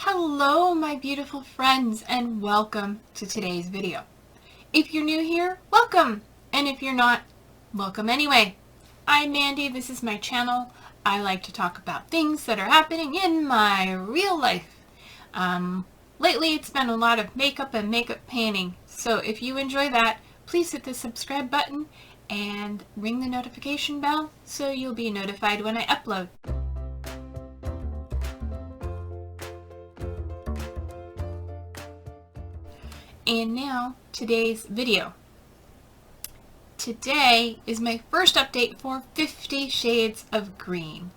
Hello my beautiful friends and welcome to today's video. If you're new here, welcome, and if you're not, welcome anyway. I'm Mandy, this is my channel. I like to talk about things that are happening in my real life. Lately it's been a lot of makeup and makeup painting, so if you enjoy that, please hit the subscribe button and ring the notification bell so you'll be notified when I upload. And now, today's video. Today is my first update for 50 Shades of Green.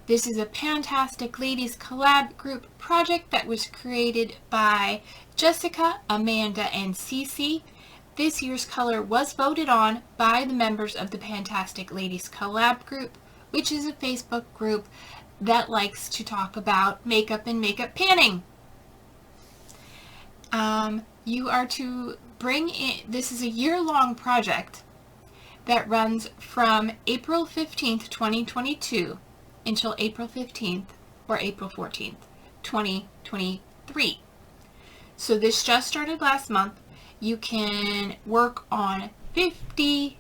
This is a fantastic ladies collab group project that was created by Jessica, Amanda, and Cece. This year's color was voted on by the members of the Fantastic Ladies Collab group, which is a Facebook group that likes to talk about makeup and makeup panning. You are to bring in, this is a year-long project that runs from April 15th, 2022 until April 15th or April 14th, 2023. So this just started last month. You can work on 50,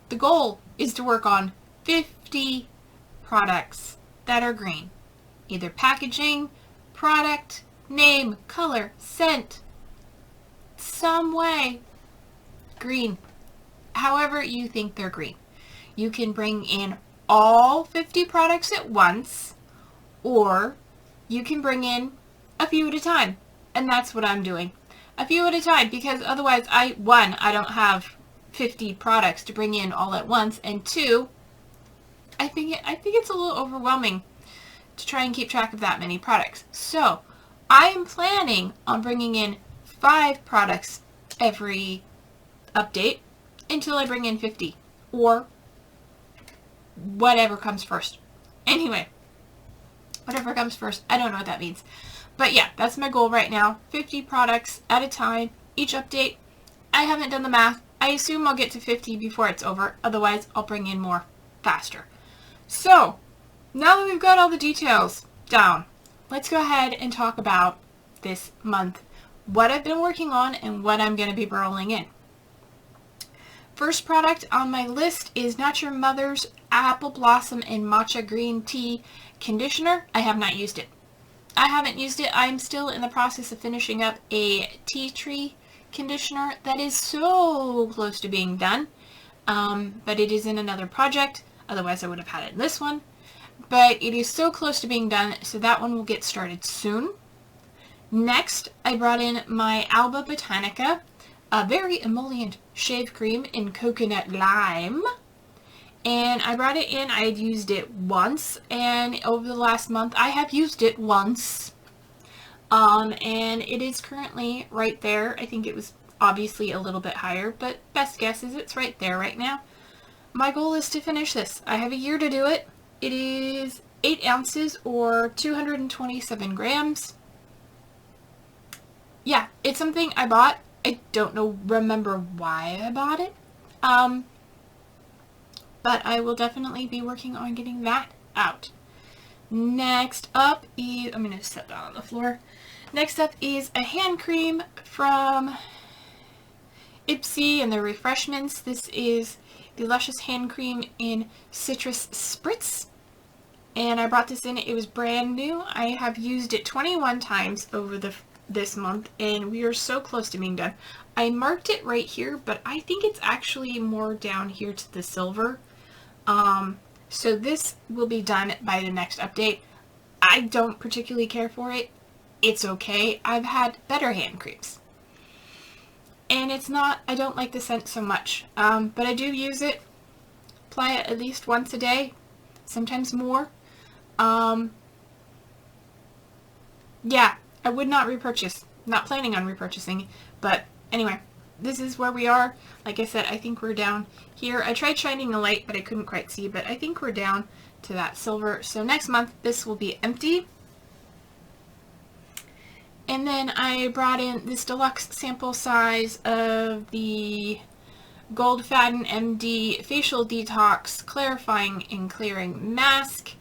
the goal is to work on 50 products that are green. Either packaging, product, name, color, scent, some way green, however you think they're green. You can bring in all 50 products at once, or you can bring in a few at a time, and that's what I'm doing, a few at a time, because otherwise I don't have 50 products to bring in all at once, and two, I think it's a little overwhelming to try and keep track of that many products. So I am planning on bringing in 5 products every update until I bring in 50, or whatever comes first. Anyway, whatever comes first, I don't know what that means. But yeah, that's my goal right now, 50 products at a time, each update. I haven't done the math. I assume I'll get to 50 before it's over, otherwise I'll bring in more faster. So, now that we've got all the details down, let's go ahead and talk about this month, what I've been working on and what I'm going to be rolling in. First product on my list is Not Your Mother's Apple Blossom and Matcha Green Tea Conditioner. I have not used it. I haven't used it. I'm still in the process of finishing up a tea tree conditioner that is so close to being done, but it is in another project. Otherwise I would have had it in this one. But it is so close to being done, so that one will get started soon. Next, I brought in my Alba Botanica, a very emollient shave cream in coconut lime. And I brought it in, I had used it once, and over the last month I have used it once. And it is currently right there. I think it was obviously a little bit higher, but best guess is it's right there right now. My goal is to finish this. I have a year to do it. It is 8 ounces or 227 grams. Yeah, it's something I bought. I don't remember why I bought it. But I will definitely be working on getting that out. Next up is, I'm going to set that on the floor. Next up is a hand cream from Ipsy and the Refreshments. This is the Luscious hand cream in Citrus Spritz. And I brought this in, it was brand new. I have used it 21 times over this month, and we are so close to being done. I marked it right here, but I think it's actually more down here to the silver. So this will be done by the next update. I don't particularly care for it. It's okay. I've had better hand creams. And it's not, I don't like the scent so much, but I do use it, apply it at least once a day, sometimes more. Yeah, I would not repurchase, not planning on repurchasing, but anyway, this is where we are. Like I said, I think we're down here. I tried shining a light, but I couldn't quite see, but I think we're down to that silver. So next month, this will be empty. And then I brought in this deluxe sample size of the Gold Faden MD Facial Detox Clarifying and Clearing Mask.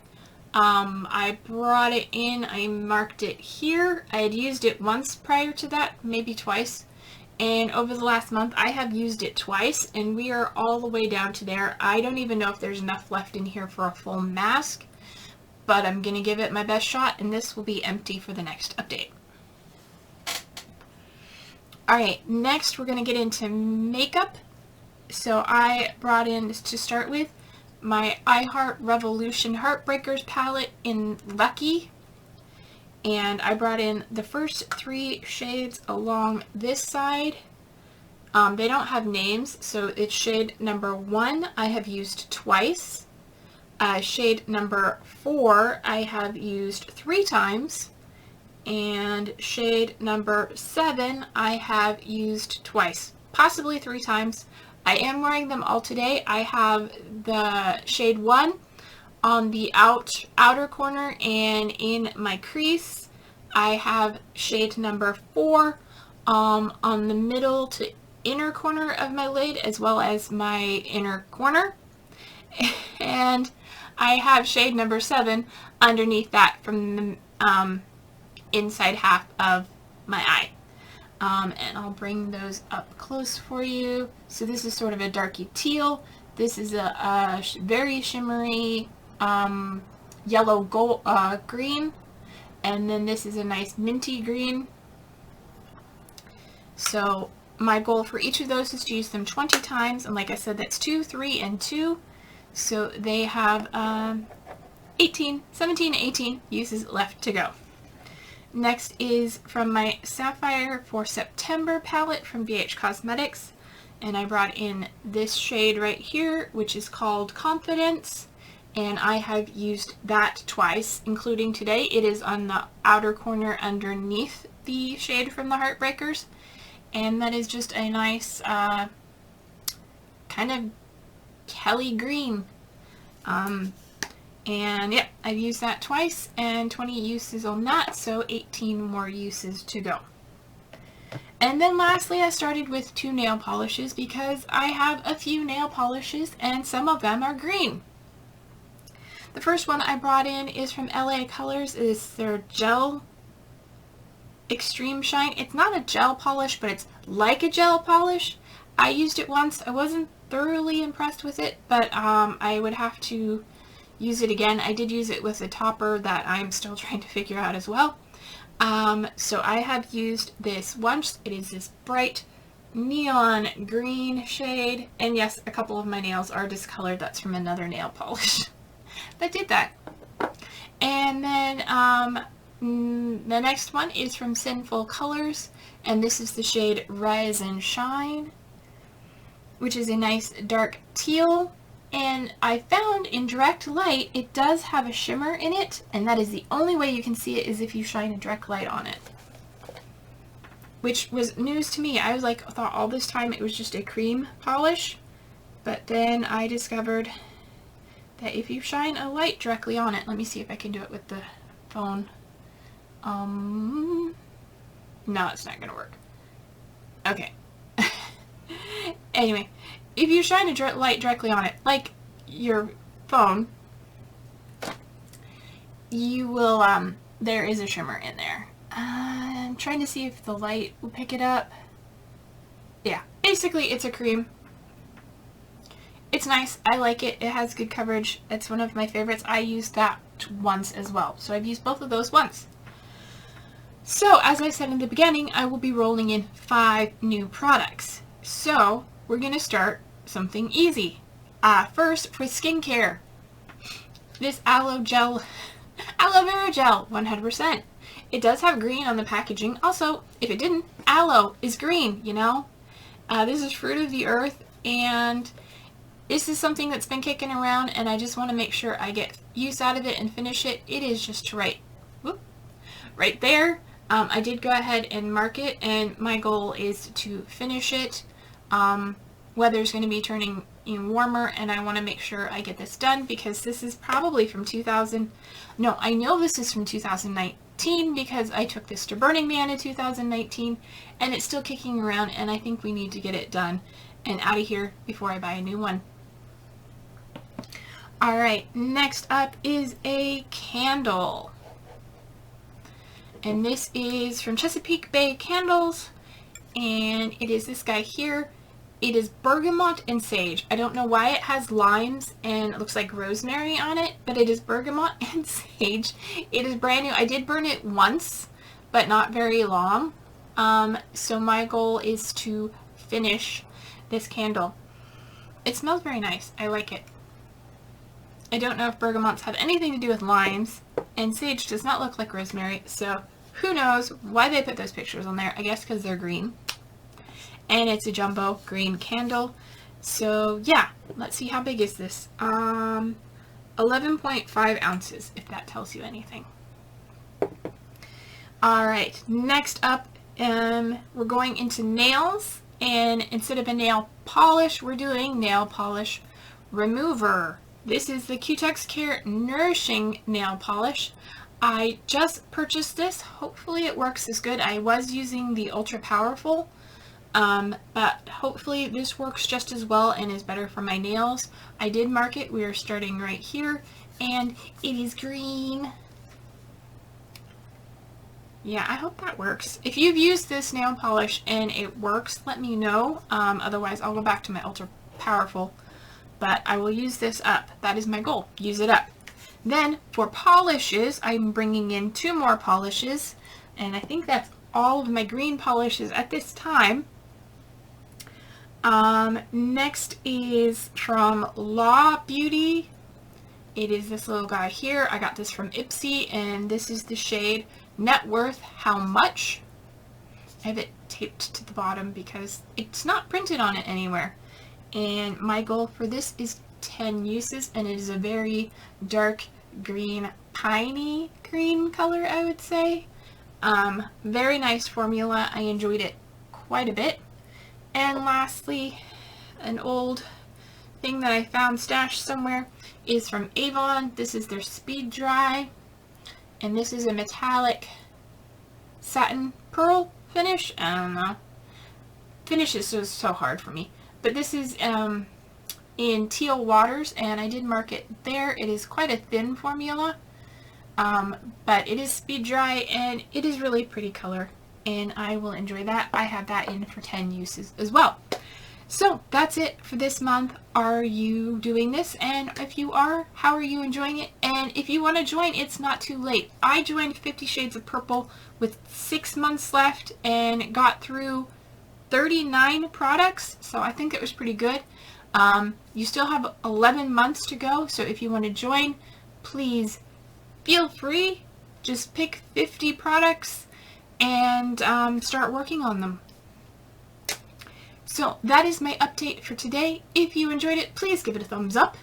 I brought it in, I marked it here. I had used it once prior to that, maybe twice. And over the last month, I have used it twice, and we are all the way down to there. I don't even know if there's enough left in here for a full mask, but I'm going to give it my best shot, and this will be empty for the next update. Alright, next we're going to get into makeup. So I brought in, to start with, my Heart Revolution Heartbreakers palette in Lucky. And I brought in the first 3 shades along this side. They don't have names, so it's shade number 1 I have used twice. Shade number 4 I have used 3 times. And shade number 7 I have used twice, possibly 3 times. I am wearing them all today. I have the shade 1 on the outer corner and in my crease. I have shade number 4 on the middle to inner corner of my lid, as well as my inner corner. And I have shade number 7 underneath that from the inside half of my eye. And I'll bring those up close for you. So this is sort of a darky teal. This is a very shimmery yellow gold green, and then this is a nice minty green. So my goal for each of those is to use them 20 times, and like I said, that's 2, 3, and 2. So they have 17, 18 uses left to go. Next is from my Sapphire for September palette from BH Cosmetics, and I brought in this shade right here, which is called Confidence, and I have used that twice, including today. It is on the outer corner underneath the shade from the Heartbreakers, and that is just a nice kind of Kelly green. And yeah, I've used that twice, and 20 uses on that, so 18 more uses to go. And then lastly, I started with 2 nail polishes because I have a few nail polishes and some of them are green. The first one I brought in is from LA Colors. It's their Gel Extreme Shine. It's not a gel polish, but it's like a gel polish. I used it once. I wasn't thoroughly impressed with it, but I would have to use it again. I did use it with a topper that I'm still trying to figure out as well. So I have used this once. It is this bright neon green shade, and yes, a couple of my nails are discolored. That's from another nail polish that did that. And then the next one is from Sinful Colors, and this is the shade Rise and Shine, which is a nice dark teal. And I found in direct light, it does have a shimmer in it, and that is the only way you can see it is if you shine a direct light on it. Which was news to me. I was like, thought all this time it was just a cream polish, but then I discovered that if you shine a light directly on it, let me see if I can do it with the phone. No, it's not gonna work. Okay. Anyway. If you shine a light directly on it, like your phone, you will, there is a shimmer in there. I'm trying to see if the light will pick it up. Yeah, basically it's a cream. It's nice. I like it. It has good coverage. It's one of my favorites. I used that once as well. So I've used both of those once. So, as I said in the beginning, I will be rolling in 5 new products. So, we're going to start something easy. First, for skincare, this aloe vera gel, 100%. It does have green on the packaging. Also, if it didn't, aloe is green, you know. This is fruit of the earth, and this is something that's been kicking around, and I just want to make sure I get use out of it and finish it. It is just right there. I did go ahead and mark it, and my goal is to finish it. Weather's going to be turning warmer, and I want to make sure I get this done because this is probably from I know this is from 2019 because I took this to Burning Man in 2019, and it's still kicking around, and I think we need to get it done and out of here before I buy a new one. Alright, next up is a candle. And this is from Chesapeake Bay Candles. And it is this guy here. It is bergamot and sage. I don't know why it has limes and it looks like rosemary on it, but it is bergamot and sage. It is brand new. I did burn it once, but not very long. So my goal is to finish this candle. It smells very nice. I like it. I don't know if bergamots have anything to do with limes, and sage does not look like rosemary, so who knows why they put those pictures on there. I guess because they're green. And it's a jumbo green candle. So yeah, let's see, how big is this? 11.5 ounces, if that tells you anything. Alright, next up, we're going into nails. And instead of a nail polish, we're doing nail polish remover. This is the Cutex Care Nourishing Nail Polish. I just purchased this. Hopefully it works as good. I was using the Ultra Powerful, but hopefully this works just as well and is better for my nails. I did mark it. We are starting right here, and it is green. Yeah, I hope that works. If you've used this nail polish and it works, let me know. Otherwise, I'll go back to my Ultra Powerful. But I will use this up. That is my goal. Use it up. Then, for polishes, I'm bringing in 2 more polishes. And I think that's all of my green polishes at this time. Next is from Law Beauty. It is this little guy here. I got this from Ipsy, and this is the shade Net Worth How Much. I have it taped to the bottom because it's not printed on it anywhere. And my goal for this is 10 uses, and it is a very dark green, piney green color, I would say. Very nice formula. I enjoyed it quite a bit. And lastly, an old thing that I found stashed somewhere is from Avon. This is their Speed Dry, and this is a metallic satin pearl finish. I don't know. Finish is so hard for me. But this is in Teal Waters, and I did mark it there. It is quite a thin formula, but it is Speed Dry, and it is really pretty color, and I will enjoy that. I have that in for 10 uses as well. So that's it for this month. Are you doing this? And if you are, how are you enjoying it? And if you want to join, it's not too late. I joined 50 Shades of Purple with 6 months left and got through 39 products, so I think it was pretty good. You still have 11 months to go, so if you want to join, please feel free. Just pick 50 products and start working on them. So that is my update for today. If you enjoyed it, please give it a thumbs up.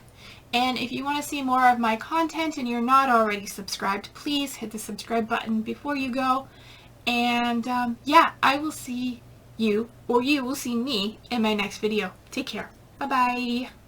And if you want to see more of my content and you're not already subscribed, please hit the subscribe button before you go. And yeah, I will see you, or you will see me in my next video. Take care. Bye-bye.